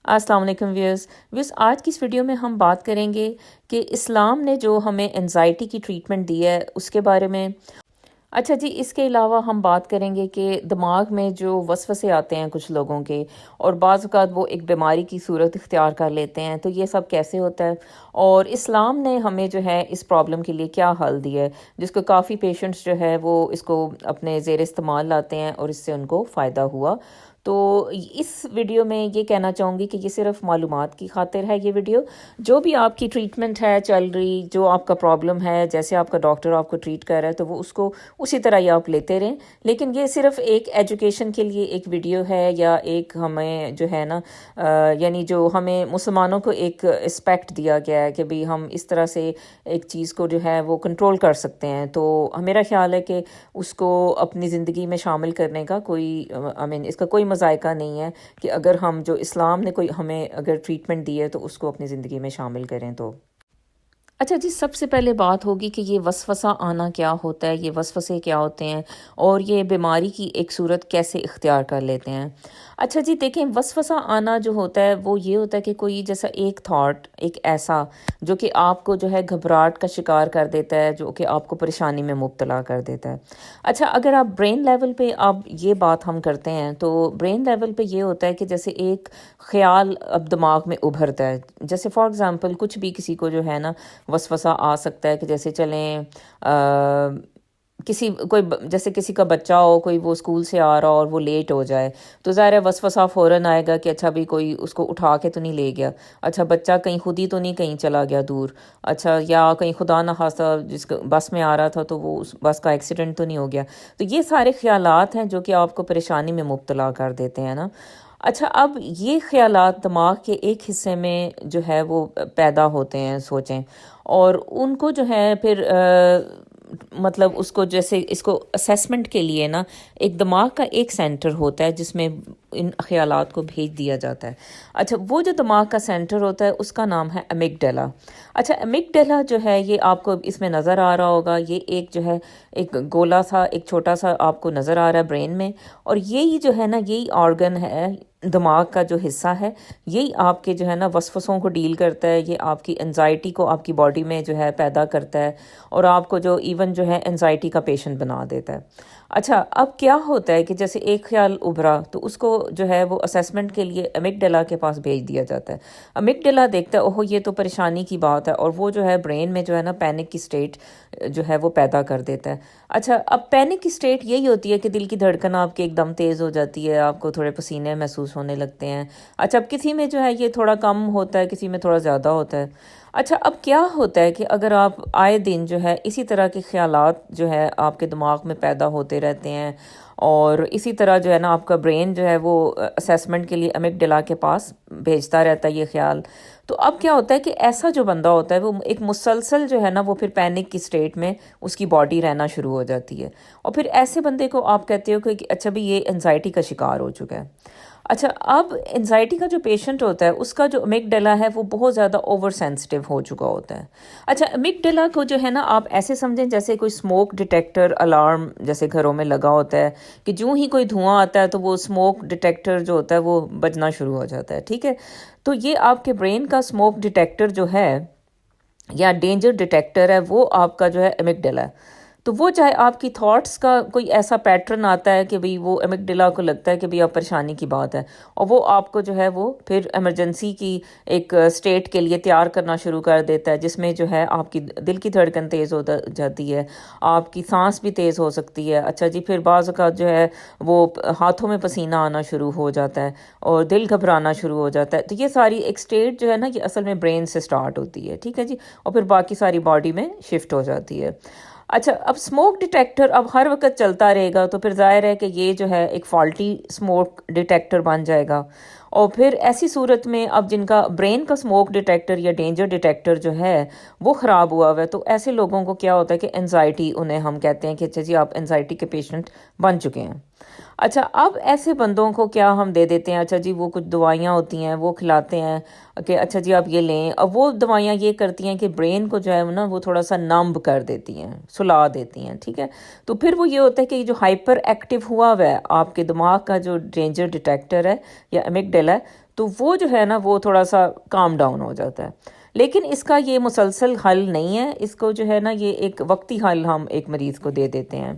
السلام علیکم ویورز آج کی اس ویڈیو میں ہم بات کریں گے کہ اسلام نے جو ہمیں انزائٹی کی ٹریٹمنٹ دی ہے اس کے بارے میں۔ اچھا جی، اس کے علاوہ ہم بات کریں گے کہ دماغ میں جو وسوسے آتے ہیں کچھ لوگوں کے، اور بعض اوقات وہ ایک بیماری کی صورت اختیار کر لیتے ہیں، تو یہ سب کیسے ہوتا ہے، اور اسلام نے ہمیں جو ہے اس پرابلم کے لیے کیا حل دیا ہے، جس کو کافی پیشنٹس جو ہے وہ اس کو اپنے زیر استعمال لاتے ہیں اور اس سے ان کو فائدہ ہوا۔ تو اس ویڈیو میں یہ کہنا چاہوں گی کہ یہ صرف معلومات کی خاطر ہے۔ یہ ویڈیو جو بھی آپ کی ٹریٹمنٹ ہے چل رہی، جو آپ کا پرابلم ہے، جیسے آپ کا ڈاکٹر آپ کو ٹریٹ کر رہا ہے تو وہ اس کو اسی طرح ہی آپ لیتے رہیں، لیکن یہ صرف ایک ایجوکیشن کے لیے ایک ویڈیو ہے، یا ایک ہمیں جو ہے نا یعنی جو ہمیں مسلمانوں کو ایک اسپیکٹ دیا گیا ہے کہ بھی ہم اس طرح سے ایک چیز کو جو ہے وہ کنٹرول کر سکتے ہیں، تو میرا خیال ہے کہ اس کو اپنی زندگی میں شامل کرنے کا کوئی اس کا کوئی مذائقہ نہیں ہے کہ اگر ہم جو اسلام نے کوئی ہمیں اگر ٹریٹمنٹ دی ہے تو اس کو اپنی زندگی میں شامل کریں تو۔ اچھا جی، سب سے پہلے بات ہوگی کہ یہ وسوسہ آنا کیا ہوتا ہے، یہ وسوسے کیا ہوتے ہیں، اور یہ بیماری کی ایک صورت کیسے اختیار کر لیتے ہیں۔ اچھا جی دیکھیں، وسوسہ آنا جو ہوتا ہے وہ یہ ہوتا ہے کہ کوئی جیسا ایک تھاٹ، ایک ایسا جو کہ آپ کو جو ہے گھبراہٹ کا شکار کر دیتا ہے، جو کہ آپ کو پریشانی میں مبتلا کر دیتا ہے۔ اچھا، اگر آپ برین لیول پہ اب یہ بات ہم کرتے ہیں تو برین لیول پہ یہ ہوتا ہے کہ جیسے ایک خیال اب دماغ میں ابھرتا ہے، جیسے فار ایگزامپل کچھ بھی کسی کو جو ہے نا وسوسہ آ سکتا ہے کہ جیسے چلیں جیسے کسی کا بچہ ہو، کوئی وہ اسکول سے آ رہا اور وہ لیٹ ہو جائے، تو ظاہر ہے وسوسہ فوراً آئے گا کہ اچھا بھی کوئی اس کو اٹھا کے تو نہیں لے گیا، اچھا بچہ کہیں خود ہی تو نہیں کہیں چلا گیا دور، اچھا یا کہیں خدا نہ خواستہ جس کا بس میں آ رہا تھا تو وہ اس بس کا ایکسیڈنٹ تو نہیں ہو گیا۔ تو یہ سارے خیالات ہیں جو کہ آپ کو پریشانی میں مبتلا کر دیتے ہیں نا۔ اچھا، اب یہ خیالات دماغ کے ایک حصے میں جو ہے وہ پیدا ہوتے ہیں، سوچیں، اور ان کو جو ہے پھر مطلب اس کو جیسے اس کو اسیسمنٹ کے لیے نا ایک دماغ کا ایک سینٹر ہوتا ہے جس میں ان خیالات کو بھیج دیا جاتا ہے۔ اچھا، وہ جو دماغ کا سینٹر ہوتا ہے اس کا نام ہے امیگڈیلا۔ اچھا، امیگڈیلا جو ہے یہ آپ کو اس میں نظر آ رہا ہوگا، یہ ایک جو ہے ایک گولا سا، ایک چھوٹا سا آپ کو نظر آ رہا ہے برین میں، اور یہی جو ہے نا یہی آرگن ہے دماغ کا جو حصہ ہے، یہی آپ کے جو ہے نا وسوسوں کو ڈیل کرتا ہے، یہ آپ کی انزائٹی کو آپ کی باڈی میں جو ہے پیدا کرتا ہے، اور آپ کو جو ایون جو ہے انزائٹی کا پیشنٹ بنا دیتا ہے۔ اچھا، اب کیا ہوتا ہے کہ جیسے ایک خیال ابھرا تو اس کو جو ہے وہ اسیسمنٹ کے لیے امیگڈیلا کے پاس بھیج دیا جاتا ہے۔ امیگڈیلا دیکھتا ہے اوہ یہ تو پریشانی کی بات ہے، اور وہ جو ہے برین میں جو ہے نا پینک کی سٹیٹ جو ہے وہ پیدا کر دیتا ہے۔ اچھا، اب پینک کی سٹیٹ یہی ہوتی ہے کہ دل کی دھڑکن آپ کی ایک دم تیز ہو جاتی ہے، آپ کو تھوڑے پسینے محسوس ہونے لگتے ہیں۔ اچھا، اب کسی میں جو ہے یہ تھوڑا کم ہوتا ہے، کسی میں تھوڑا زیادہ ہوتا ہے۔ اچھا، اب کیا ہوتا ہے کہ اگر آپ آئے دن جو ہے اسی طرح کے خیالات جو ہے آپ کے دماغ میں پیدا ہوتے رہتے ہیں، اور اسی طرح جو ہے نا آپ کا برین جو ہے وہ اسیسمنٹ کے لیے امیگڈیلا کے پاس بھیجتا رہتا ہے یہ خیال، تو اب کیا ہوتا ہے کہ ایسا جو بندہ ہوتا ہے وہ ایک مسلسل جو ہے نا وہ پھر پینک کی سٹیٹ میں اس کی باڈی رہنا شروع ہو جاتی ہے، اور پھر ایسے بندے کو آپ کہتے ہو کہ اچھا بھی یہ انزائٹی کا شکار ہو چکا ہے۔ اچھا، اب انزائٹی کا جو پیشنٹ ہوتا ہے اس کا جو امیگڈیلا ہے وہ بہت زیادہ اوور سینسٹیو ہو چکا ہوتا ہے۔ اچھا، امیگڈیلا کو جو ہے نا آپ ایسے سمجھیں جیسے کوئی اسموک ڈیٹیکٹر الارم جیسے گھروں میں لگا ہوتا ہے، کہ جو ہی کوئی دھواں آتا ہے تو وہ اسموک ڈیٹیکٹر جو ہوتا ہے وہ بجنا شروع ہو جاتا ہے، ٹھیک ہے؟ تو یہ آپ کے برین کا اسموک ڈیٹیکٹر جو ہے یا ڈینجر ڈیٹیکٹر ہے، وہ آپ کا جو ہے امیگڈیلا ہے۔ تو وہ چاہے آپ کی تھاٹس کا کوئی ایسا پیٹرن آتا ہے کہ بھئی وہ امیگڈیلا کو لگتا ہے کہ بھئی اب پریشانی کی بات ہے، اور وہ آپ کو جو ہے وہ پھر ایمرجنسی کی ایک سٹیٹ کے لیے تیار کرنا شروع کر دیتا ہے، جس میں جو ہے آپ کی دل کی دھڑکن تیز ہو جاتی ہے، آپ کی سانس بھی تیز ہو سکتی ہے۔ اچھا جی، پھر بعض اوقات جو ہے وہ ہاتھوں میں پسینہ آنا شروع ہو جاتا ہے، اور دل گھبرانا شروع ہو جاتا ہے۔ تو یہ ساری ایک سٹیٹ جو ہے نا یہ اصل میں برین سے سٹارٹ ہوتی ہے، ٹھیک ہے جی، اور پھر باقی ساری باڈی میں شفٹ ہو جاتی ہے۔ اچھا، اب اسموک ڈیٹیکٹر اب ہر وقت چلتا رہے گا تو پھر ظاہر ہے کہ یہ جو ہے ایک فالٹی اسموک ڈیٹیکٹر بن جائے گا، اور پھر ایسی صورت میں اب جن کا برین کا اسموک ڈیٹیکٹر یا ڈینجر ڈیٹیکٹر جو ہے وہ خراب ہوا ہوا ہے، تو ایسے لوگوں کو کیا ہوتا ہے کہ انزائٹی، انہیں ہم کہتے ہیں کہ اچھا جی آپ انزائٹی کے پیشنٹ بن چکے ہیں۔ اچھا، اب ایسے بندوں کو کیا ہم دے دیتے ہیں، اچھا جی وہ کچھ دوائیاں ہوتی ہیں وہ کھلاتے ہیں کہ اچھا جی آپ یہ لیں، اب وہ دوائیاں یہ کرتی ہیں کہ برین کو جو ہے نا وہ تھوڑا سا نمب کر دیتی ہیں، سلا دیتی ہیں، ٹھیک ہے؟ تو پھر وہ یہ ہوتا ہے کہ یہ جو ہائپر ایکٹیو ہوا ہوا ہے آپ کے دماغ کا جو ڈینجر ڈیٹیکٹر ہے یا امیگڈیلا ہے، تو وہ جو ہے نا وہ تھوڑا سا کام ڈاؤن ہو جاتا ہے. لیکن اس کا یہ مسلسل حل نہیں ہے، اس کو جو ہے نا یہ ایک وقتی حل ہم ایک مریض کو دے دیتے ہیں.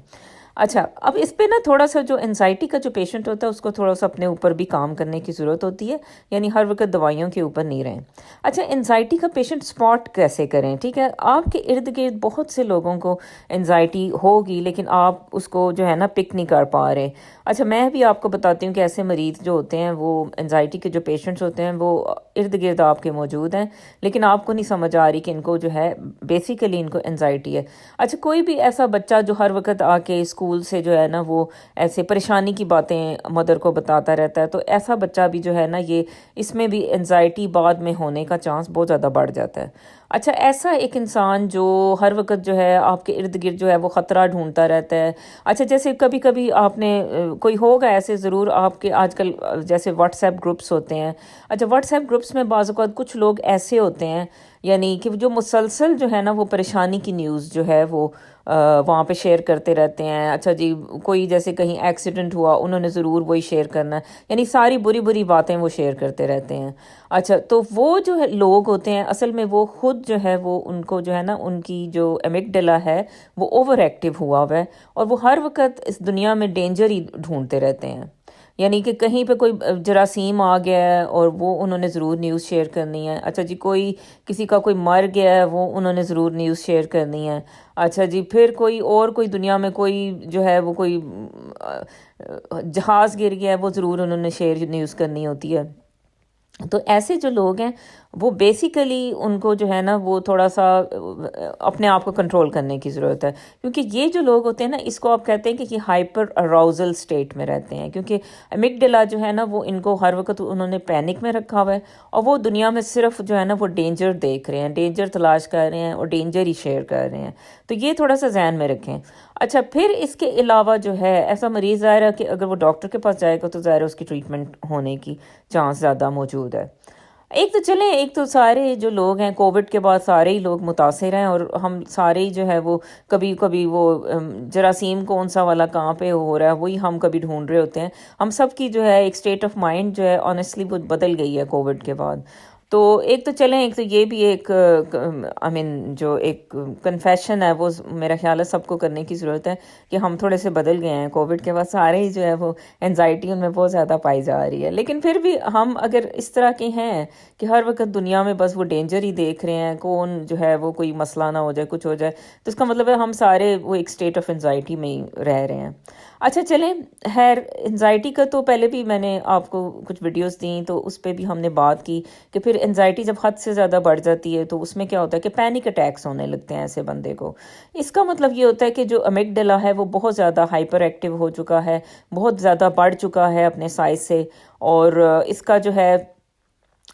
اچھا، اب اس پہ نا تھوڑا سا جو انزائٹی کا جو پیشنٹ ہوتا ہے اس کو تھوڑا سا اپنے اوپر بھی کام کرنے کی ضرورت ہوتی ہے، یعنی ہر وقت دوائیوں کے اوپر نہیں رہیں. اچھا، انزائٹی کا پیشنٹ سپاٹ کیسے کریں؟ ٹھیک ہے، آپ کے ارد گرد بہت سے لوگوں کو انزائٹی ہوگی لیکن آپ اس کو جو ہے نا پک نہیں کر پا رہے. اچھا، میں بھی آپ کو بتاتی ہوں کہ ایسے مریض جو ہوتے ہیں وہ انزائٹی کے جو پیشنٹس ہوتے ہیں وہ ارد گرد آپ کے موجود ہیں، لیکن آپ کو نہیں سمجھ آ رہی کہ ان کو جو ہے بیسیکلی ان کو انزائٹی ہے. اچھا، کوئی بھی ایسا بچہ جو ہر وقت آ کے اسکول سے جو ہے نا وہ ایسے پریشانی کی باتیں مدر کو بتاتا رہتا ہے، تو ایسا بچہ بھی جو ہے نا یہ اس میں بھی انزائٹی بعد میں ہونے کا چانس بہت زیادہ بڑھ جاتا ہے. اچھا، ایسا ایک انسان جو ہر وقت جو ہے آپ کے ارد گرد جو ہے وہ خطرہ ڈھونڈتا رہتا ہے. اچھا، جیسے کبھی کبھی آپ نے کوئی ہوگا ایسے ضرور آپ کے آج کل جیسے واٹس ایپ گروپس ہوتے ہیں. اچھا، واٹس ایپ گروپس میں بعض اوقات کچھ لوگ ایسے ہوتے ہیں یعنی کہ جو مسلسل جو ہے نا وہ پریشانی کی نیوز جو ہے وہ وہاں پہ شیئر کرتے رہتے ہیں. اچھا جی، کوئی جیسے کہیں ایکسیڈنٹ ہوا انہوں نے ضرور وہی شیئر کرنا ہے، یعنی ساری بری بری باتیں وہ شیئر کرتے رہتے ہیں. اچھا، تو وہ جو ہے لوگ ہوتے ہیں اصل میں وہ خود جو ہے وہ ان کو جو ہے نا ان کی جو امیگڈلا ہے وہ اوور ایکٹیو ہوا ہوا ہے، اور وہ ہر وقت اس دنیا میں ڈینجر ہی ڈھونڈتے رہتے ہیں. یعنی کہ کہیں پہ کوئی جراثیم آ گیا ہے اور وہ انہوں نے ضرور نیوز شیئر کرنی ہے. اچھا جی، کوئی کسی کا کوئی مر گیا ہے وہ انہوں نے ضرور نیوز شیئر کرنی ہے. اچھا جی، پھر کوئی اور کوئی دنیا میں کوئی جو ہے وہ کوئی جہاز گر گیا ہے وہ ضرور انہوں نے شیئر نیوز کرنی ہوتی ہے. تو ایسے جو لوگ ہیں وہ بیسیکلی ان کو جو ہے نا وہ تھوڑا سا اپنے آپ کو کنٹرول کرنے کی ضرورت ہے، کیونکہ یہ جو لوگ ہوتے ہیں نا اس کو آپ کہتے ہیں کہ یہ ہائپر اراؤزل سٹیٹ میں رہتے ہیں، کیونکہ امگڈلا جو ہے نا وہ ان کو ہر وقت انہوں نے پینک میں رکھا ہوا ہے، اور وہ دنیا میں صرف جو ہے نا وہ ڈینجر دیکھ رہے ہیں، ڈینجر تلاش کر رہے ہیں اور ڈینجر ہی شیئر کر رہے ہیں. تو یہ تھوڑا سا ذہن میں رکھیں. اچھا، پھر اس کے علاوہ جو ہے ایسا مریض ظاہر ہے کہ اگر وہ ڈاکٹر کے پاس جائے گا تو ظاہر ہے اس کی ٹریٹمنٹ ہونے کی چانس زیادہ موجود ہے. ایک تو سارے جو لوگ ہیں کووڈ کے بعد سارے ہی لوگ متاثر ہیں، اور ہم سارے ہی جو ہے وہ کبھی کبھی وہ جراثیم کون سا والا کہاں پہ ہو رہا ہے وہی ہم کبھی ڈھونڈ رہے ہوتے ہیں. ہم سب کی جو ہے ایک اسٹیٹ آف مائنڈ جو ہے آنیسٹلی وہ بدل گئی ہے کووڈ کے بعد. تو ایک تو یہ بھی ایک جو ایک کنفیشن ہے وہ میرا خیال ہے سب کو کرنے کی ضرورت ہے کہ ہم تھوڑے سے بدل گئے ہیں کووڈ کے بعد. سارے ہی جو ہے وہ انزائٹی ان میں بہت زیادہ پائی جا رہی ہے. لیکن پھر بھی ہم اگر اس طرح کے ہیں کہ ہر وقت دنیا میں بس وہ ڈینجر ہی دیکھ رہے ہیں، کون جو ہے وہ کوئی مسئلہ نہ ہو جائے کچھ ہو جائے، تو اس کا مطلب ہے ہم سارے وہ ایک اسٹیٹ آف انزائٹی میں ہی رہ رہے ہیں. اچھا چلیں، خیر انزائٹی کا تو پہلے بھی میں نے آپ کو کچھ ویڈیوز دیں تو اس پہ بھی ہم نے بات کی کہ پھر انزائٹی جب حد سے زیادہ بڑھ جاتی ہے تو اس میں کیا ہوتا ہے کہ پینک اٹیکس ہونے لگتے ہیں ایسے بندے کو. اس کا مطلب یہ ہوتا ہے کہ جو امیگڈلا ہے وہ بہت زیادہ ہائپر ایکٹیو ہو چکا ہے، بہت زیادہ بڑھ چکا ہے اپنے سائز سے، اور اس کا جو ہے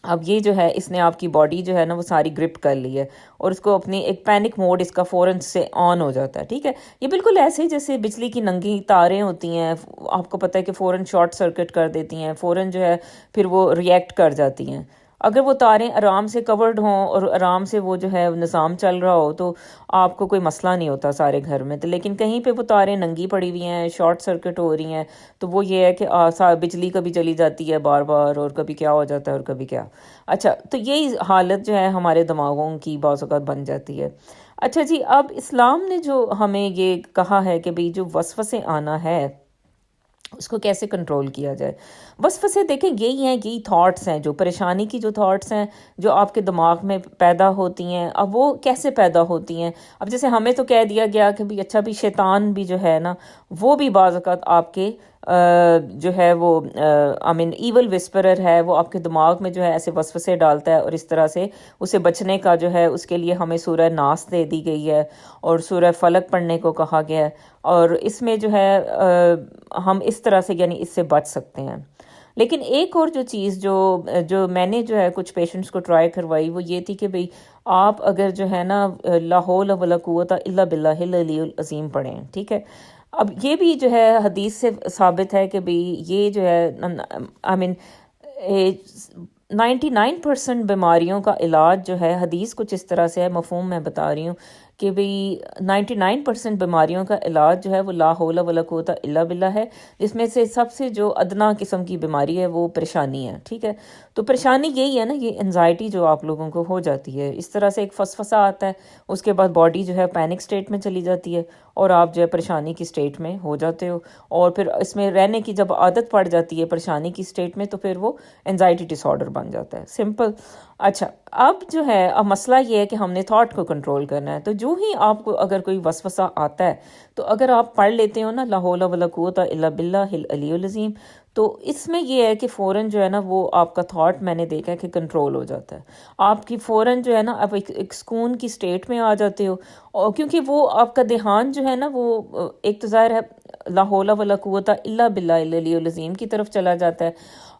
اب یہ جو ہے اس نے آپ کی باڈی جو ہے نا وہ ساری گرپ کر لی ہے، اور اس کو اپنی ایک پینک موڈ اس کا فوراً سے آن ہو جاتا ہے. ٹھیک ہے، یہ بالکل ایسے ہی جیسے بجلی کی ننگی تاریں ہوتی ہیں، آپ کو پتہ ہے کہ فوراً شارٹ سرکٹ کر دیتی ہیں، فوراً جو ہے پھر وہ ریئیکٹ کر جاتی ہیں. اگر وہ تاریں آرام سے کورڈ ہوں اور آرام سے وہ جو ہے نظام چل رہا ہو تو آپ کو کوئی مسئلہ نہیں ہوتا سارے گھر میں. تو لیکن کہیں پہ وہ تاریں ننگی پڑی ہوئی ہیں، شارٹ سرکٹ ہو رہی ہیں، تو وہ یہ ہے کہ بجلی کبھی چلی جاتی ہے بار بار، اور کبھی کیا ہو جاتا ہے اور کبھی کیا. اچھا، تو یہی حالت جو ہے ہمارے دماغوں کی بعض اوقات بن جاتی ہے. اچھا جی، اب اسلام نے جو ہمیں یہ کہا ہے کہ بھئی جو وسوسے آنا ہے اس کو کیسے کنٹرول کیا جائے. وسوسے دیکھیں یہی ہیں، یہی تھاٹس ہیں، جو پریشانی کی جو تھاٹس ہیں جو آپ کے دماغ میں پیدا ہوتی ہیں. اب وہ کیسے پیدا ہوتی ہیں؟ اب جیسے ہمیں تو کہہ دیا گیا کہ بھی اچھا بھی شیطان بھی جو ہے نا وہ بھی بعض اوقات آپ کے جو ہے وہ ایول وسپرر ہے، وہ آپ کے دماغ میں جو ہے ایسے وسوسے ڈالتا ہے، اور اس طرح سے اسے بچنے کا جو ہے اس کے لیے ہمیں سورہ ناس دے دی گئی ہے اور سورہ فلق پڑھنے کو کہا گیا ہے، اور اس میں جو ہے ہم اس طرح سے یعنی اس سے بچ سکتے ہیں. لیکن ایک اور جو چیز جو میں نے جو ہے کچھ پیشنٹس کو ٹرائی کروائی وہ یہ تھی کہ بھئی آپ اگر جو ہے نا لا حول ولا قوت الا باللہ العلی العظیم پڑھیں. ٹھیک ہے، اب یہ بھی جو ہے حدیث سے ثابت ہے کہ بھئی یہ جو ہے 99% بیماریوں کا علاج جو ہے حدیث کچھ اس طرح سے ہے، مفہوم میں بتا رہی ہوں کہ بھئی 99% بیماریوں کا علاج جو ہے وہ لا حول ولا قوت الا باللہ ہے، جس میں سے سب سے جو ادنا قسم کی بیماری ہے وہ پریشانی ہے، ٹھیک ہے؟ تو پریشانی یہی ہے نا، یہ انزائٹی جو آپ لوگوں کو ہو جاتی ہے، اس طرح سے ایک فسفسا آتا ہے، اس کے بعد باڈی جو ہے پینک سٹیٹ میں چلی جاتی ہے اور آپ جو ہے پریشانی کی سٹیٹ میں ہو جاتے ہو، اور پھر اس میں رہنے کی جب عادت پڑ جاتی ہے پریشانی کی سٹیٹ میں تو پھر وہ انزائٹی ڈس آرڈر بن جاتا ہے، سمپل۔ اچھا، اب جو ہے اب مسئلہ یہ ہے کہ ہم نے تھاٹ کو کنٹرول کرنا ہے، تو جو ہی آپ کو اگر کوئی وسوسہ آتا ہے تو اگر آپ پڑھ لیتے ہو نا لا حول ولا قوت الا باللہ العلی العظیم، تو اس میں یہ ہے کہ فوراً جو ہے نا وہ آپ کا تھاٹ میں نے دیکھا ہے کہ کنٹرول ہو جاتا ہے، آپ کی فوراً جو ہے نا آپ ایک سکون کی سٹیٹ میں آ جاتے ہو، اور کیونکہ وہ آپ کا دھیان جو ہے نا وہ ایک تو ظاہر ہے لا حول ولا قوت الا باللہ العلی العظیم کی طرف چلا جاتا ہے،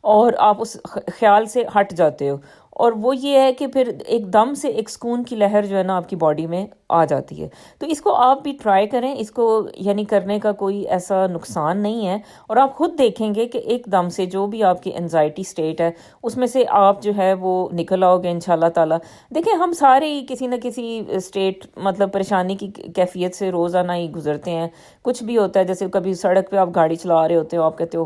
اور آپ اس خیال سے ہٹ جاتے ہو، اور وہ یہ ہے کہ پھر ایک دم سے ایک سکون کی لہر جو ہے نا آپ کی باڈی میں آ جاتی ہے۔ تو اس کو آپ بھی ٹرائی کریں، اس کو یعنی کرنے کا کوئی ایسا نقصان نہیں ہے، اور آپ خود دیکھیں گے کہ ایک دم سے جو بھی آپ کی انزائٹی سٹیٹ ہے اس میں سے آپ جو ہے وہ نکل آؤ گے انشاءاللہ تعالیٰ۔ دیکھیں ہم سارے ہی کسی نہ کسی سٹیٹ مطلب پریشانی کی کیفیت سے روزانہ ہی گزرتے ہیں، کچھ بھی ہوتا ہے، جیسے کبھی سڑک پہ آپ گاڑی چلا رہے ہوتے ہو، آپ کہتے ہو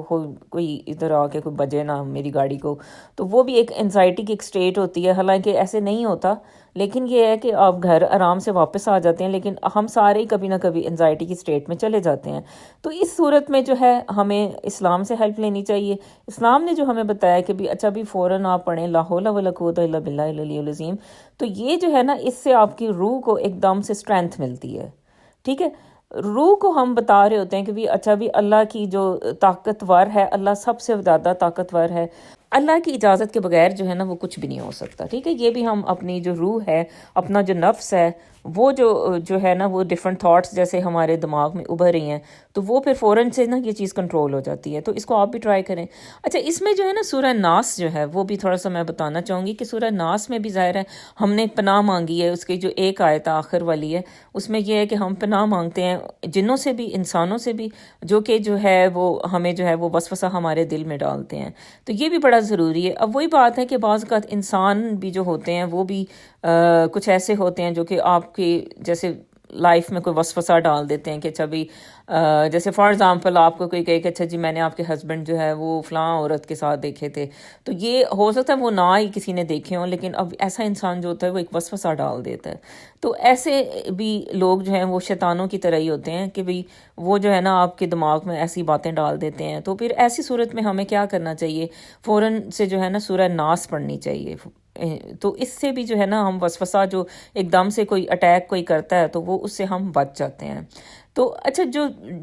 کوئی ادھر آ کے کوئی بجے نا میری گاڑی کو، تو وہ بھی ایک انزائٹی کی ایک سٹیٹ ہوتی ہے، حالانکہ ایسے نہیں ہوتا، لیکن یہ ہے کہ آپ گھر آرام سے واپس آ جاتے ہیں، لیکن ہم سارے ہی کبھی نہ کبھی انزائٹی کی سٹیٹ میں چلے جاتے ہیں۔ تو اس صورت میں جو ہے ہمیں اسلام سے ہیلپ لینی چاہیے۔ اسلام نے جو ہمیں بتایا کہ بھی اچھا بھی فوراً آپ پڑھیں لا حول ولا قوت الا باللہ العلی العظیم، تو یہ جو ہے نا اس سے آپ کی روح کو ایک دم سے اسٹرینتھ ملتی ہے، ٹھیک ہے؟ روح کو ہم بتا رہے ہوتے ہیں کہ بھی اچھا بھی اللہ کی جو طاقتور ہے، اللہ سب سے زیادہ طاقتور ہے، اللہ کی اجازت کے بغیر جو ہے نا وہ کچھ بھی نہیں ہو سکتا، ٹھیک ہے؟ یہ بھی ہم اپنی جو روح ہے، اپنا جو نفس ہے، وہ جو ہے نا وہ ڈیفرنٹ تھاٹس جیسے ہمارے دماغ میں ابھر رہی ہیں، تو وہ پھر فوراً سے نا یہ چیز کنٹرول ہو جاتی ہے، تو اس کو آپ بھی ٹرائی کریں۔ اچھا، اس میں جو ہے نا سورہ ناس جو ہے وہ بھی تھوڑا سا میں بتانا چاہوں گی کہ سورہ ناس میں بھی ظاہر ہے ہم نے پناہ مانگی ہے، اس کی جو ایک آیت آخر والی ہے اس میں یہ ہے کہ ہم پناہ مانگتے ہیں جنوں سے بھی، انسانوں سے بھی، جو کہ جو ہے وہ ہمیں جو ہے وہ وسوسہ ہمارے دل میں ڈالتے ہیں، تو یہ بھی بڑا ضروری ہے۔ اب وہی بات ہے کہ بعض اوقات انسان بھی جو ہوتے ہیں وہ بھی کچھ ایسے ہوتے ہیں جو کہ آپ کے جیسے لائف میں کوئی وسوسہ ڈال دیتے ہیں کہ اچھا بھی جیسے فار ایگزامپل آپ کو کوئی کہے کہ اچھا جی میں نے آپ کے ہسبینڈ جو ہے وہ فلاں عورت کے ساتھ دیکھے تھے، تو یہ ہو سکتا ہے وہ نہ ہی کسی نے دیکھے ہوں، لیکن اب ایسا انسان جو ہوتا ہے وہ ایک وسوسہ ڈال دیتا ہے، تو ایسے بھی لوگ جو ہیں وہ شیطانوں کی طرح ہی ہوتے ہیں کہ بھئی وہ جو ہے نا آپ کے دماغ میں ایسی باتیں ڈال دیتے ہیں، تو پھر ایسی صورت میں ہمیں کیا کرنا چاہیے؟ فوراً سے جو ہے نا سورہ ناس پڑھنی چاہیے، تو اس سے بھی جو ہے نا ہم وسوسہ جو ایک دم سے کوئی اٹیک کوئی کرتا ہے تو وہ اس سے ہم بچ جاتے ہیں۔ تو اچھا،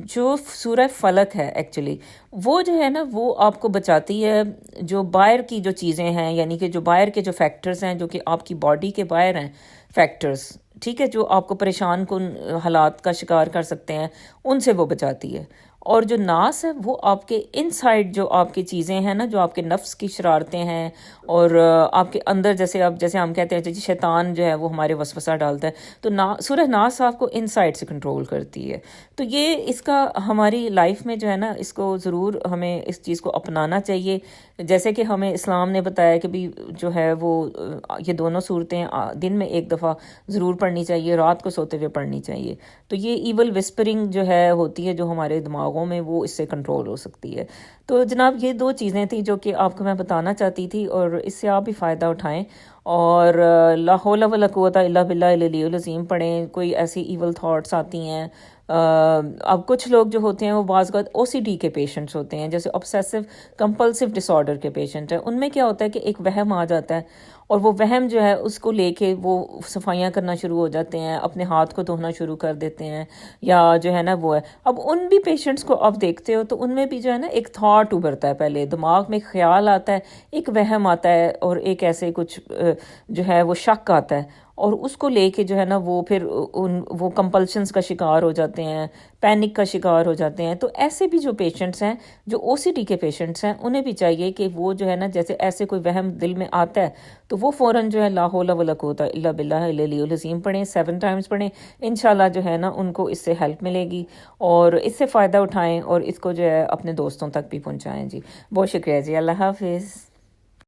جو سورہ فلک ہے ایکچولی وہ جو ہے نا وہ آپ کو بچاتی ہے جو باہر کی جو چیزیں ہیں، یعنی کہ جو باہر کے جو فیکٹرز ہیں جو کہ آپ کی باڈی کے باہر ہیں فیکٹرز، ٹھیک ہے، جو آپ کو پریشان کن حالات کا شکار کر سکتے ہیں، ان سے وہ بچاتی ہے۔ اور جو ناس ہے وہ آپ کے ان سائڈ جو آپ کی چیزیں ہیں نا، جو آپ کے نفس کی شرارتیں ہیں، اور آپ کے اندر جیسے ہم کہتے ہیں جی شیطان جو ہے وہ ہمارے وسوسہ ڈالتا ہے، تو سورہ ناس آپ کو ان سائڈ سے کنٹرول کرتی ہے۔ تو یہ اس کا ہماری لائف میں جو ہے نا اس کو ضرور ہمیں اس چیز کو اپنانا چاہیے، جیسے کہ ہمیں اسلام نے بتایا کہ بھی جو ہے وہ یہ دونوں صورتیں دن میں ایک دفعہ ضرور پڑھنی چاہیے، رات کو سوتے ہوئے پڑھنی چاہیے، تو یہ ایول وسپرنگ جو ہے ہوتی ہے جو ہمارے دماغوں میں، وہ اس سے کنٹرول ہو سکتی ہے۔ تو جناب یہ دو چیزیں تھیں جو کہ آپ کو میں بتانا چاہتی تھی، اور اس سے آپ بھی فائدہ اٹھائیں، اور لا حول ولا قوت الا باللہ العلی العظیم پڑھیں۔ کوئی ایسی ایول تھاٹس آتی ہیں، اب کچھ لوگ جو ہوتے ہیں وہ بعض اوقات او سی ڈی کے پیشنٹس ہوتے ہیں، جیسے obsessive compulsive disorder کے پیشنٹ ہیں، ان میں کیا ہوتا ہے کہ ایک وہم آ جاتا ہے، اور وہ وہم جو ہے اس کو لے کے وہ صفائیاں کرنا شروع ہو جاتے ہیں، اپنے ہاتھ کو دھونا شروع کر دیتے ہیں، یا جو ہے نا وہ ہے، اب ان بھی پیشنٹس کو آپ دیکھتے ہو تو ان میں بھی جو ہے نا ایک تھاٹ ابھرتا ہے، پہلے دماغ میں ایک خیال آتا ہے، ایک وہم آتا ہے، اور ایک ایسے کچھ جو ہے وہ شک آتا ہے، اور اس کو لے کے جو ہے نا وہ پھر وہ کمپلشنز کا شکار ہو جاتے ہیں، پینک کا شکار ہو جاتے ہیں۔ تو ایسے بھی جو پیشنٹس ہیں، جو او سی ڈی کے پیشنٹس ہیں، انہیں بھی چاہیے کہ وہ جو ہے نا جیسے ایسے کوئی وہم دل میں آتا ہے تو وہ فوراً جو ہے لا حول ولا قوت الا باللہ العلی العظیم پڑھیں، 7 ٹائمز پڑھیں، انشاءاللہ جو ہے نا ان کو اس سے ہیلپ ملے گی، اور اس سے فائدہ اٹھائیں، اور اس کو جو ہے اپنے دوستوں تک بھی پہنچائیں۔ جی بہت شکریہ جی، اللہ حافظ۔